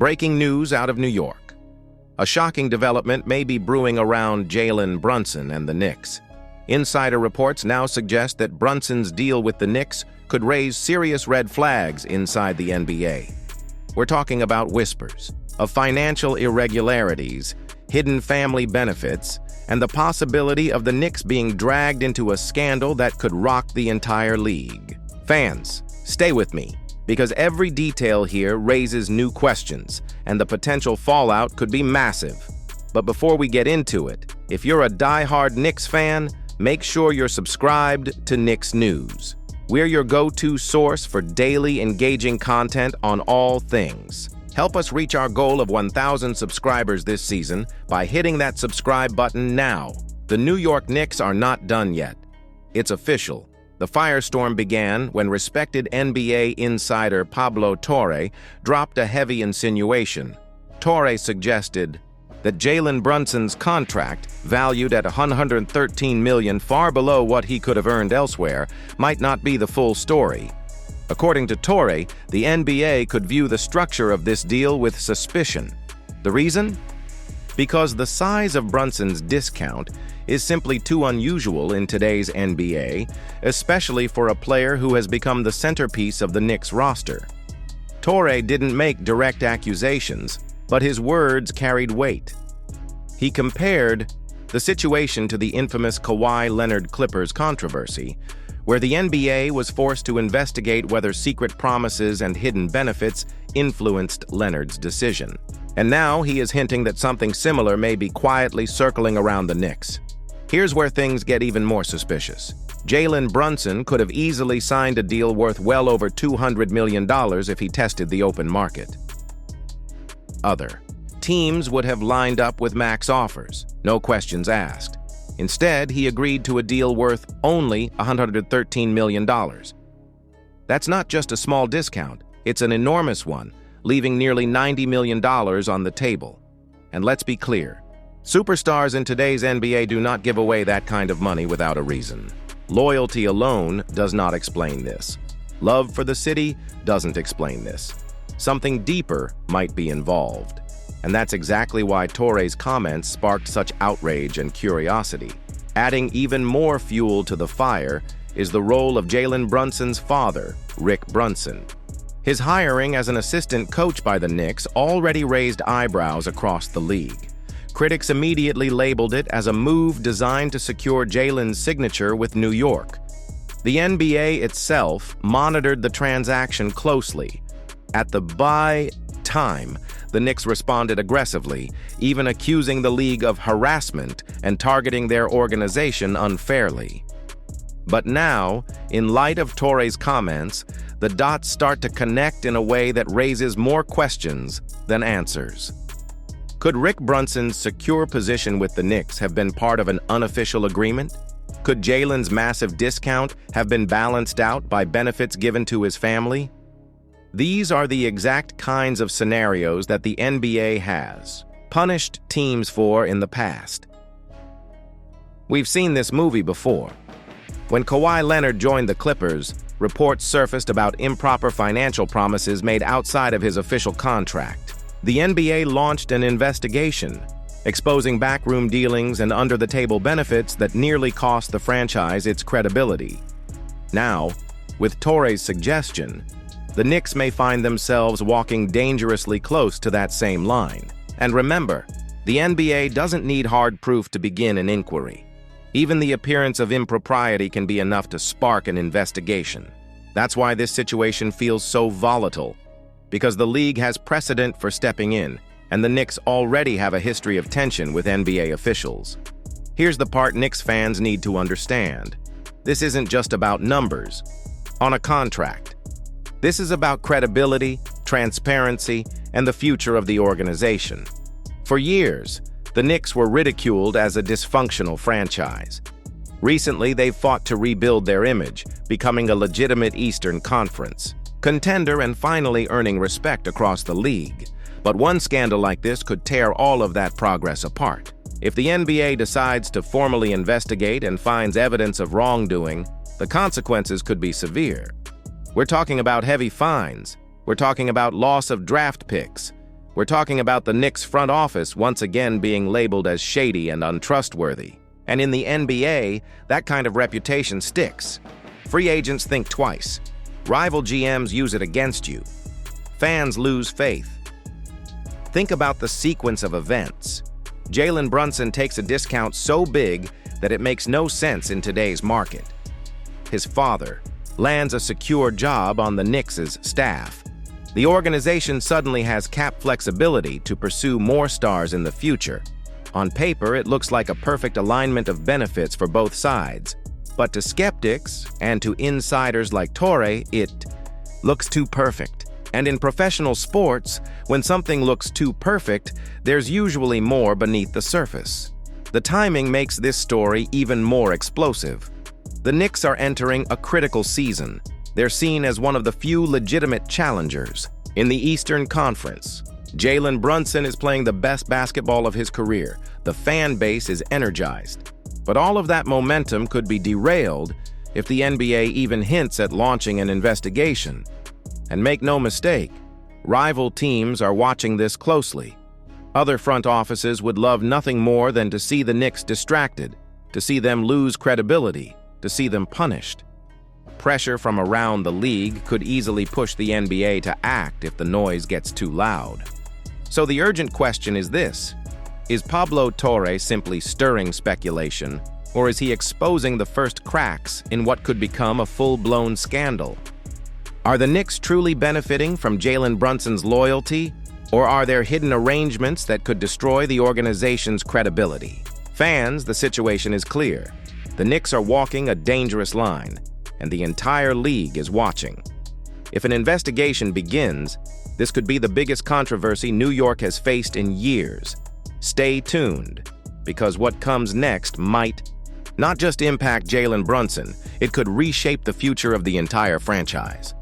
Breaking news out of New York. A shocking development may be brewing around Jalen Brunson and the Knicks. Insider reports now suggest that Brunson's deal with the Knicks could raise serious red flags inside the NBA. We're talking about whispers of financial irregularities, hidden family benefits, and the possibility of the Knicks being dragged into a scandal that could rock the entire league. Fans, stay with me, because every detail here raises new questions, and the potential fallout could be massive. But before we get into it, if you're a die-hard Knicks fan, make sure you're subscribed to Knicks News. We're your go-to source for daily engaging content on all things. Help us reach our goal of 1,000 subscribers this season by hitting that subscribe button now. The New York Knicks are not done yet. It's official. The firestorm began when respected NBA insider Pablo Torre dropped a heavy insinuation. Torre suggested that Jalen Brunson's contract, valued at $113 million, far below what he could have earned elsewhere, might not be the full story. According to Torre, the NBA could view the structure of this deal with suspicion. The reason? Because the size of Brunson's discount is simply too unusual in today's NBA, especially for a player who has become the centerpiece of the Knicks roster. Torre didn't make direct accusations, but his words carried weight. He compared the situation to the infamous Kawhi Leonard Clippers controversy, where the NBA was forced to investigate whether secret promises and hidden benefits influenced Leonard's decision. And now he is hinting that something similar may be quietly circling around the Knicks. Here's where things get even more suspicious. Jalen Brunson could have easily signed a deal worth well over $200 million if he tested the open market. Other teams would have lined up with max offers, no questions asked. Instead, he agreed to a deal worth only $113 million. That's not just a small discount, it's an enormous one, leaving nearly $90 million on the table. And let's be clear, superstars in today's NBA do not give away that kind of money without a reason. Loyalty alone does not explain this. Love for the city doesn't explain this. Something deeper might be involved. And that's exactly why Torre's comments sparked such outrage and curiosity. Adding even more fuel to the fire is the role of Jalen Brunson's father, Rick Brunson. His hiring as an assistant coach by the Knicks already raised eyebrows across the league. Critics immediately labeled it as a move designed to secure Jalen's signature with New York. The NBA itself monitored the transaction closely. At the buy time, the Knicks responded aggressively, even accusing the league of harassment and targeting their organization unfairly. But now, in light of Torre's comments, the dots start to connect in a way that raises more questions than answers. Could Rick Brunson's secure position with the Knicks have been part of an unofficial agreement? Could Jalen's massive discount have been balanced out by benefits given to his family? These are the exact kinds of scenarios that the NBA has punished teams for in the past. We've seen this movie before. When Kawhi Leonard joined the Clippers, reports surfaced about improper financial promises made outside of his official contract. The NBA launched an investigation, exposing backroom dealings and under-the-table benefits that nearly cost the franchise its credibility. Now, with Torre's suggestion, the Knicks may find themselves walking dangerously close to that same line. And remember, the NBA doesn't need hard proof to begin an inquiry. Even the appearance of impropriety can be enough to spark an investigation. That's why this situation feels so volatile, because the league has precedent for stepping in, and the Knicks already have a history of tension with NBA officials. Here's the part Knicks fans need to understand. This isn't just about numbers on a contract. This is about credibility, transparency, and the future of the organization. For years, the Knicks were ridiculed as a dysfunctional franchise. Recently, they've fought to rebuild their image, becoming a legitimate Eastern Conference contender and finally earning respect across the league. But one scandal like this could tear all of that progress apart. If the NBA decides to formally investigate and finds evidence of wrongdoing, the consequences could be severe. We're talking about heavy fines. We're talking about loss of draft picks, We're talking about the Knicks front office once again being labeled as shady and untrustworthy. And in the NBA, that kind of reputation sticks. Free agents think twice. Rival GMs use it against you. Fans lose faith. Think about the sequence of events. Jalen Brunson takes a discount so big that it makes no sense in today's market. His father lands a secure job on the Knicks' staff. The organization suddenly has cap flexibility to pursue more stars in the future. On paper, it looks like a perfect alignment of benefits for both sides. But to skeptics and to insiders like Torre, it looks too perfect. And in professional sports, when something looks too perfect, there's usually more beneath the surface. The timing makes this story even more explosive. The Knicks are entering a critical season. They're seen as one of the few legitimate challengers. In the Eastern Conference, Jalen Brunson is playing the best basketball of his career. The fan base is energized. But all of that momentum could be derailed if the NBA even hints at launching an investigation. And make no mistake, rival teams are watching this closely. Other front offices would love nothing more than to see the Knicks distracted, to see them lose credibility, to see them punished. Pressure from around the league could easily push the NBA to act if the noise gets too loud. So the urgent question is this: is Pablo Torre simply stirring speculation, or is he exposing the first cracks in what could become a full-blown scandal? Are the Knicks truly benefiting from Jalen Brunson's loyalty, or are there hidden arrangements that could destroy the organization's credibility? Fans, the situation is clear. The Knicks are walking a dangerous line, and the entire league is watching. If an investigation begins, this could be the biggest controversy New York has faced in years. Stay tuned, because what comes next might not just impact Jalen Brunson, it could reshape the future of the entire franchise.